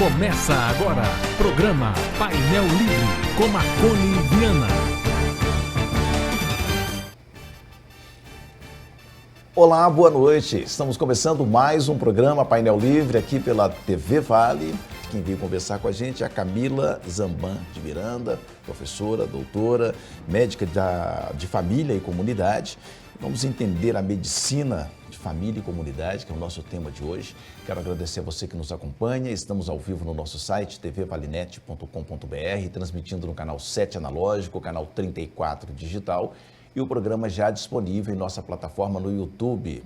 Começa agora, programa Painel Livre, com Marconi Viana. Olá, boa noite. Estamos começando mais um programa Painel Livre aqui pela TV Vale. Quem veio conversar com a gente é a Camila Zamban de Miranda, professora, doutora, médica de família e comunidade. Vamos entender a medicina de família e comunidade, que é o nosso tema de hoje. Quero agradecer a você que nos acompanha. Estamos ao vivo no nosso site tvvalinet.com.br, transmitindo no canal 7 analógico, canal 34 digital e o programa já disponível em nossa plataforma no YouTube.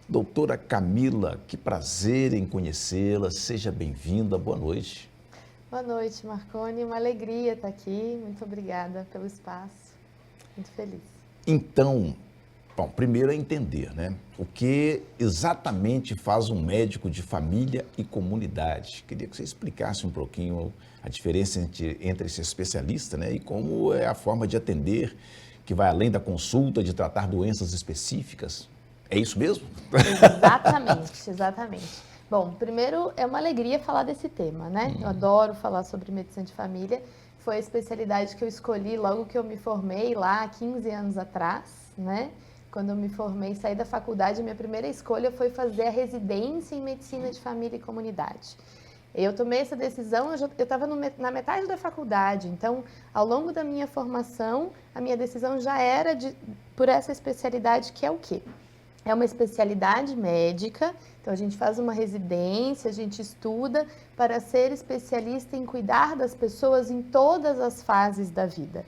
Doutora Camila, que prazer em conhecê-la. Seja bem-vinda. Boa noite. Boa noite, Marconi. Uma alegria estar aqui. Muito obrigada pelo espaço. Muito feliz. Então, bom, primeiro é entender, né? O que exatamente faz um médico de família e comunidade? Queria que você explicasse um pouquinho a diferença entre esse especialista, né? E como é a forma de atender, que vai além da consulta, de tratar doenças específicas. É isso mesmo? Exatamente, exatamente. Bom, primeiro é uma alegria falar desse tema, né? Eu adoro falar sobre medicina de família. Foi a especialidade que eu escolhi logo que eu me formei lá há 15 anos atrás, né? Quando eu me formei, saí da faculdade, minha primeira escolha foi fazer a residência em medicina de família e comunidade. Eu tomei essa decisão, eu estava na metade da faculdade, então, ao longo da minha formação, a minha decisão já era por essa especialidade, que é o quê? É uma especialidade médica, então a gente faz uma residência, a gente estuda para ser especialista em cuidar das pessoas em todas as fases da vida.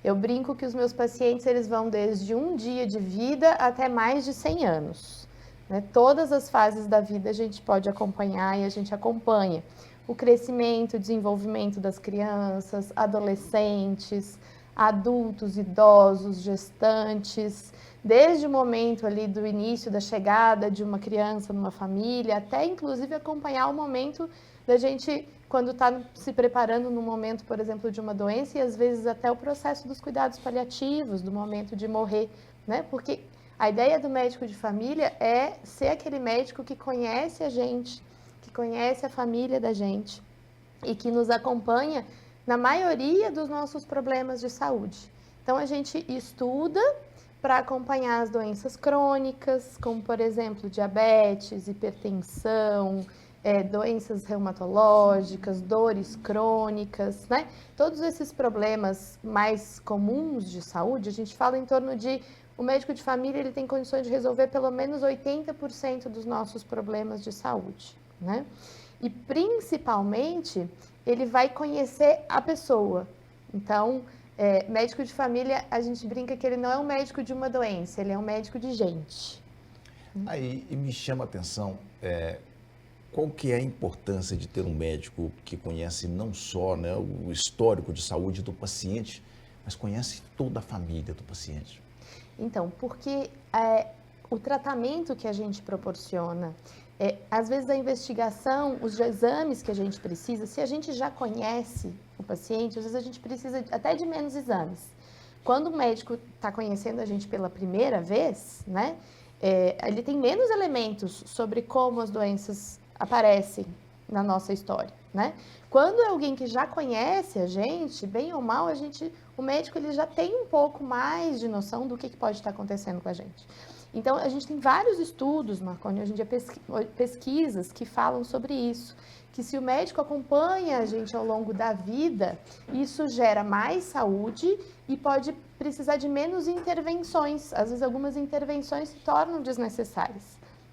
Eu brinco que os meus pacientes, eles vão desde um dia de vida até mais de 100 anos. Né? Todas as fases da vida a gente pode acompanhar e a gente acompanha. O crescimento, o desenvolvimento das crianças, adolescentes, adultos, idosos, gestantes, desde o momento ali do início da chegada de uma criança numa família, até inclusive acompanhar o momento da gente, quando está se preparando no momento, por exemplo, de uma doença, e às vezes até o processo dos cuidados paliativos, do momento de morrer, né? Porque a ideia do médico de família é ser aquele médico que conhece a gente, que conhece a família da gente e que nos acompanha na maioria dos nossos problemas de saúde. Então, a gente estuda para acompanhar as doenças crônicas, como, por exemplo, diabetes, hipertensão, doenças reumatológicas, dores crônicas, né? Todos esses problemas mais comuns de saúde, a gente fala em torno de... O médico de família, ele tem condições de resolver pelo menos 80% dos nossos problemas de saúde, né? E, principalmente, ele vai conhecer a pessoa. Então, médico de família, a gente brinca que ele não é um médico de uma doença, ele é um médico de gente. Aí, e me chama a atenção, qual que é a importância de ter um médico que conhece não só, né, o histórico de saúde do paciente, mas conhece toda a família do paciente? Então, porque o tratamento que a gente proporciona, às vezes a investigação, os exames que a gente precisa, se a gente já conhece o paciente, às vezes a gente precisa até de menos exames. Quando o médico está conhecendo a gente pela primeira vez, né, ele tem menos elementos sobre como as doenças aparecem na nossa história, né? Quando é alguém que já conhece a gente, bem ou mal, o médico ele já tem um pouco mais de noção do que pode estar acontecendo com a gente. Então, a gente tem vários estudos, Marconi, hoje em dia pesquisas que falam sobre isso, que se o médico acompanha a gente ao longo da vida, isso gera mais saúde e pode precisar de menos intervenções. Às vezes, algumas intervenções se tornam desnecessárias,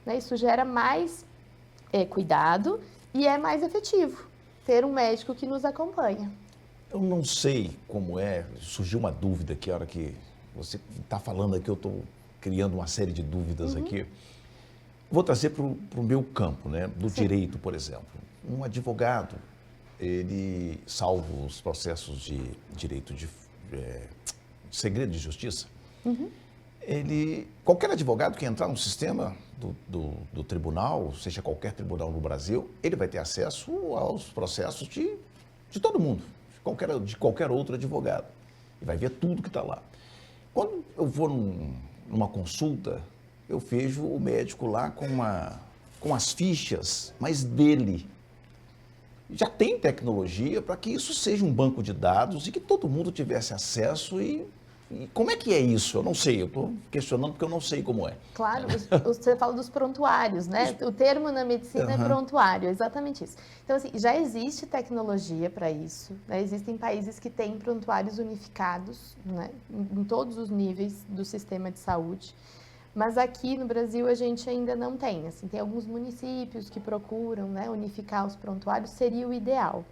né? Isso gera mais cuidado e é mais efetivo ter um médico que nos acompanha. Eu não sei como surgiu uma dúvida aqui, a hora que você está falando aqui, eu estou criando uma série de dúvidas aqui. Vou trazer para o meu campo, né, do Sim. direito, por exemplo. Um advogado, ele, salvo os processos de direito de segredo de justiça, qualquer advogado que entrar no sistema do tribunal, seja qualquer tribunal no Brasil, ele vai ter acesso aos processos de todo mundo, de qualquer outro advogado. E vai ver tudo que está lá. Quando eu vou numa consulta, eu vejo o médico lá com as fichas, mas dele. já tem tecnologia para que isso seja um banco de dados e que todo mundo tivesse acesso e como é que é isso? Eu não sei, eu estou questionando porque eu não sei como é. Claro, você fala dos prontuários, né? O termo na medicina é prontuário, é exatamente isso. Então, assim, já existe tecnologia para isso, né? Existem países que têm prontuários unificados, né? Em todos os níveis do sistema de saúde. Mas aqui no Brasil a gente ainda não tem. Assim, tem alguns municípios que procuram, né, unificar os prontuários, seria o ideal.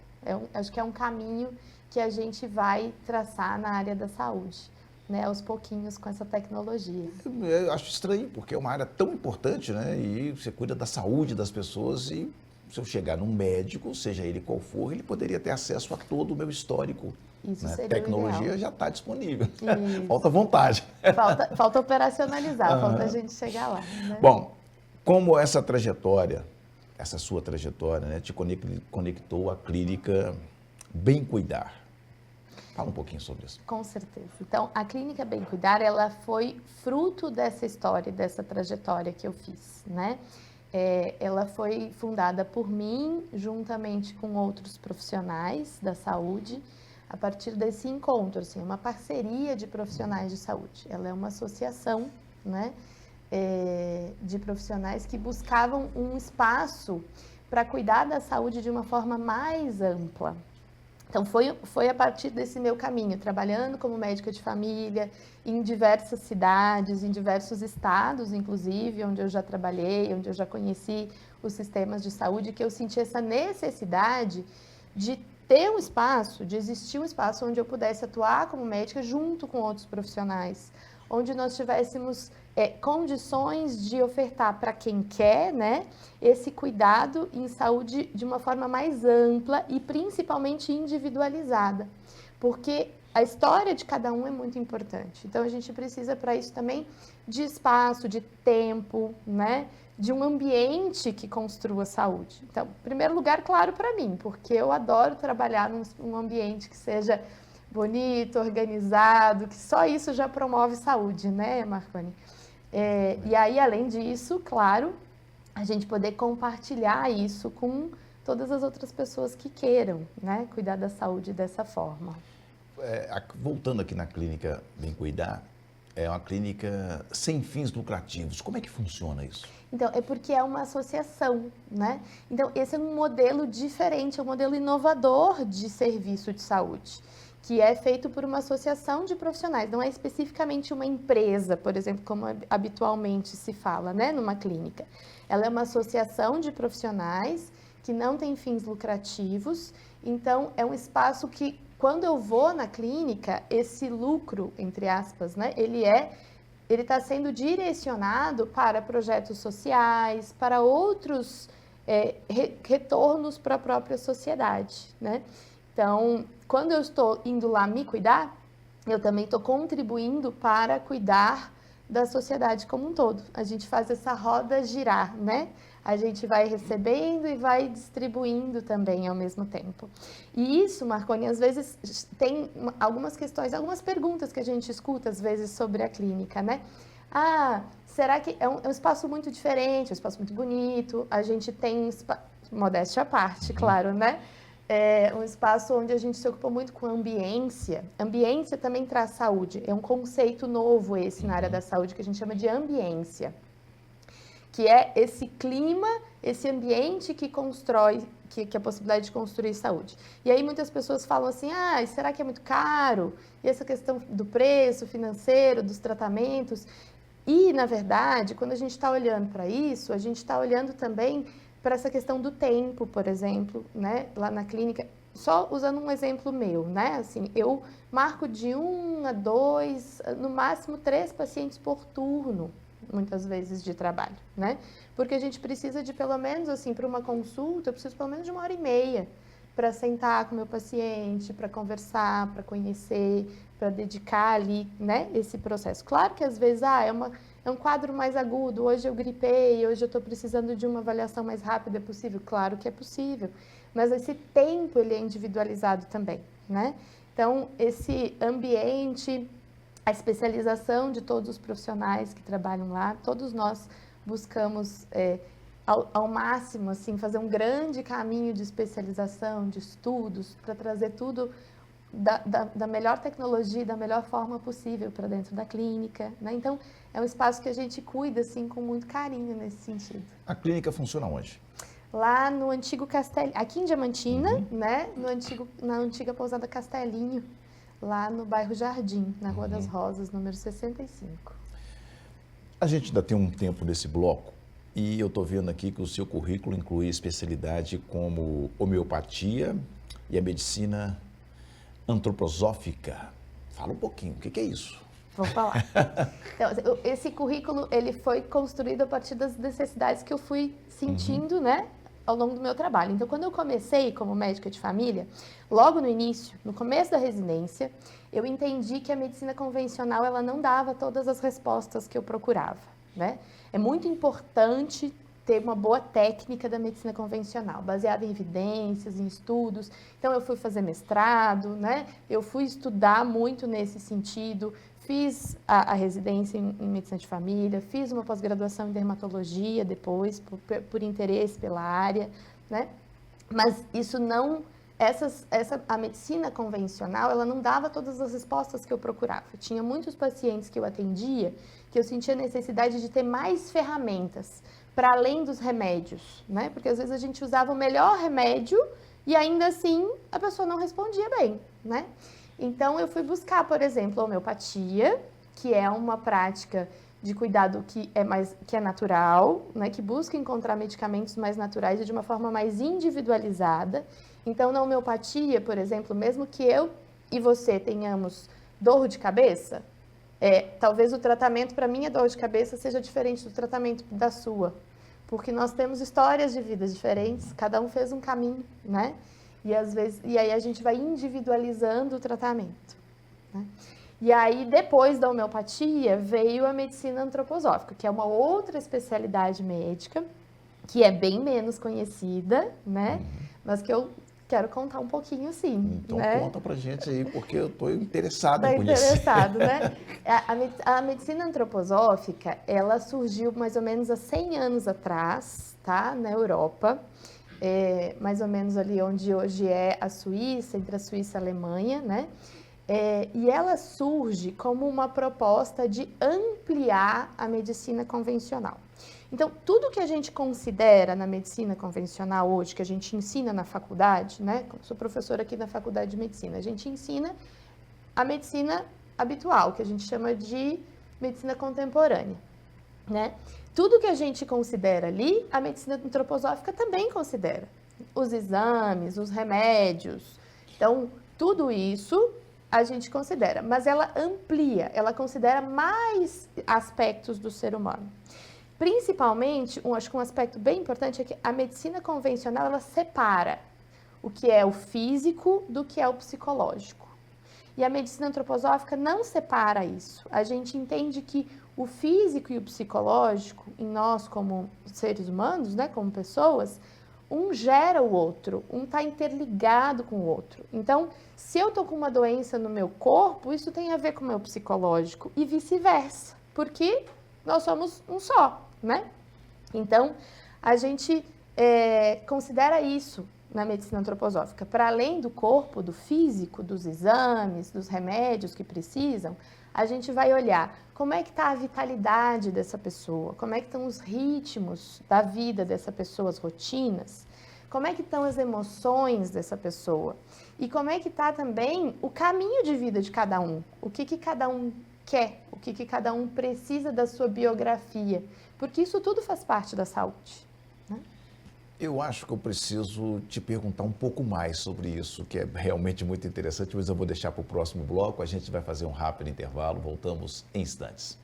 Acho que é um caminho que a gente vai traçar na área da saúde, né, aos pouquinhos com essa tecnologia. Eu acho estranho, porque é uma área tão importante, né? E você cuida da saúde das pessoas e se eu chegar num médico, seja ele qual for, ele poderia ter acesso a todo o meu histórico. Isso Né? seria Tecnologia o ideal. já está disponível. Isso. Falta vontade. Falta operacionalizar, falta a gente chegar lá. Né? Bom, como essa trajetória, essa sua trajetória, né, te conectou à clínica Bem Cuidar? Fala um pouquinho sobre isso. Com certeza. Então, a Clínica Bem Cuidar, ela foi fruto dessa história, dessa trajetória que eu fiz, né? Ela foi fundada por mim, juntamente com outros profissionais da saúde, a partir desse encontro, assim, uma parceria de profissionais de saúde. Ela é uma associação, né, de profissionais que buscavam um espaço para cuidar da saúde de uma forma mais ampla. Então, foi a partir desse meu caminho, trabalhando como médica de família, em diversas cidades, em diversos estados, inclusive, onde eu já trabalhei, onde eu já conheci os sistemas de saúde, que eu senti essa necessidade de ter um espaço, de existir um espaço onde eu pudesse atuar como médica junto com outros profissionais, onde nós tivéssemos condições de ofertar para quem quer, né, esse cuidado em saúde de uma forma mais ampla e principalmente individualizada, porque a história de cada um é muito importante. Então, a gente precisa para isso também de espaço, de tempo, né, de um ambiente que construa saúde. Então, em primeiro lugar, claro, para mim, porque eu adoro trabalhar num ambiente que seja bonito, organizado, que só isso já promove saúde, né, Marconi? E aí, além disso, claro, a gente poder compartilhar isso com todas as outras pessoas que queiram, né, cuidar da saúde dessa forma. Voltando aqui na Clínica Bem Cuidar, é uma clínica sem fins lucrativos. Como é que funciona isso? Então, é porque é uma associação, né? Então, esse é um modelo diferente, é um modelo inovador de serviço de saúde, que é feito por uma associação de profissionais, não é especificamente uma empresa, por exemplo, como habitualmente se fala, né, numa clínica. Ela é uma associação de profissionais que não tem fins lucrativos, então é um espaço que, quando eu vou na clínica, esse lucro, entre aspas, né, ele está sendo direcionado para projetos sociais, para outros retornos para a própria sociedade, né? Então, quando eu estou indo lá me cuidar, eu também estou contribuindo para cuidar da sociedade como um todo. A gente faz essa roda girar, né? A gente vai recebendo e vai distribuindo também ao mesmo tempo. E isso, Marconi, às vezes tem algumas questões, algumas perguntas que a gente escuta às vezes sobre a clínica, né? Ah, será que é um espaço muito diferente, um espaço muito bonito, a gente tem, modéstia à parte, claro, né? É um espaço onde a gente se ocupa muito com a ambiência. Ambiência também traz saúde, é um conceito novo esse na área da saúde que a gente chama de ambiência, que é esse clima, esse ambiente que constrói, que é a possibilidade de construir saúde. E aí muitas pessoas falam assim, será que é muito caro? E essa questão do preço financeiro, dos tratamentos. E, na verdade, quando a gente está olhando para isso, a gente está olhando também para essa questão do tempo, por exemplo, né? Lá na clínica, só usando um exemplo meu, né? Assim, eu marco de 1 a 2, no máximo 3 pacientes por turno, muitas vezes de trabalho, né? Porque a gente precisa de pelo menos, assim, para uma consulta, eu preciso pelo menos de 1h30 para sentar com o meu paciente, para conversar, para conhecer, para dedicar ali, né, esse processo. Claro que às vezes, é um quadro mais agudo, hoje eu gripei, hoje eu estou precisando de uma avaliação mais rápida, é possível? Claro que é possível, mas esse tempo ele é individualizado também, né? Então, esse ambiente, a especialização de todos os profissionais que trabalham lá, todos nós buscamos ao máximo, assim, fazer um grande caminho de especialização, de estudos, para trazer tudo da melhor tecnologia, da melhor forma possível para dentro da clínica, né? Então, é um espaço que a gente cuida, assim, com muito carinho nesse sentido. A clínica funciona onde? Lá no antigo Castelinho, aqui em Diamantina, né? Na antiga pousada Castelinho, lá no bairro Jardim, na Rua das Rosas, número 65. A gente ainda tem um tempo nesse bloco e eu estou vendo aqui que o seu currículo inclui especialidade como homeopatia e a medicina antroposófica. Fala um pouquinho, o que é isso? Vou falar. Então, esse currículo, ele foi construído a partir das necessidades que eu fui sentindo, né, ao longo do meu trabalho. Então, quando eu comecei como médica de família, logo no início, no começo da residência, eu entendi que a medicina convencional, ela não dava todas as respostas que eu procurava, né? É muito importante ter uma boa técnica da medicina convencional, baseada em evidências, em estudos. Então, eu fui fazer mestrado, né? Eu fui estudar muito nesse sentido, fiz a residência em medicina de família, fiz uma pós-graduação em dermatologia depois, por interesse pela área, né? Mas isso não... a medicina convencional, ela não dava todas as respostas que eu procurava. Tinha muitos pacientes que eu atendia que eu sentia necessidade de ter mais ferramentas para além dos remédios, né? Porque às vezes a gente usava o melhor remédio e ainda assim a pessoa não respondia bem, né? Então eu fui buscar, por exemplo, a homeopatia, que é uma prática de cuidado que é natural, né? Que busca encontrar medicamentos mais naturais e de uma forma mais individualizada. Então, na homeopatia, por exemplo, mesmo que eu e você tenhamos dor de cabeça, talvez o tratamento para minha dor de cabeça seja diferente do tratamento da sua, porque nós temos histórias de vidas diferentes, cada um fez um caminho, né? E aí a gente vai individualizando o tratamento, né? E aí, depois da homeopatia, veio a medicina antroposófica, que é uma outra especialidade médica, que é bem menos conhecida, né? Mas que eu quero contar um pouquinho, sim. Então, né? conta pra gente aí, porque eu estou interessado Tá em conhecer. interessado, né? A medicina antroposófica, ela surgiu mais ou menos há 100 anos atrás, tá? Na Europa, mais ou menos ali onde hoje é a Suíça, entre a Suíça e a Alemanha, né? E ela surge como uma proposta de ampliar a medicina convencional. Então, tudo que a gente considera na medicina convencional hoje, que a gente ensina na faculdade, né? Eu sou professora aqui na faculdade de medicina, a gente ensina a medicina habitual, que a gente chama de medicina contemporânea, né? Tudo que a gente considera ali, a medicina antroposófica também considera. Os exames, os remédios. Então, tudo isso a gente considera, mas ela amplia, ela considera mais aspectos do ser humano. Principalmente, acho que um aspecto bem importante é que a medicina convencional, ela separa o que é o físico do que é o psicológico. E a medicina antroposófica não separa isso. A gente entende que o físico e o psicológico, em nós como seres humanos, né, como pessoas, um gera o outro, um está interligado com o outro. Então, se eu estou com uma doença no meu corpo, isso tem a ver com o meu psicológico e vice-versa, porque nós somos um só, né? Então, a gente considera isso na medicina antroposófica. Para além do corpo, do físico, dos exames, dos remédios que precisam, a gente vai olhar como é que está a vitalidade dessa pessoa, como é que estão os ritmos da vida dessa pessoa, as rotinas, como é que estão as emoções dessa pessoa e como é que está também o caminho de vida de cada um, o que cada um quer, o que cada um precisa da sua biografia, porque isso tudo faz parte da saúde, né? Eu acho que eu preciso te perguntar um pouco mais sobre isso, que é realmente muito interessante, mas eu vou deixar para o próximo bloco. A gente vai fazer um rápido intervalo, voltamos em instantes.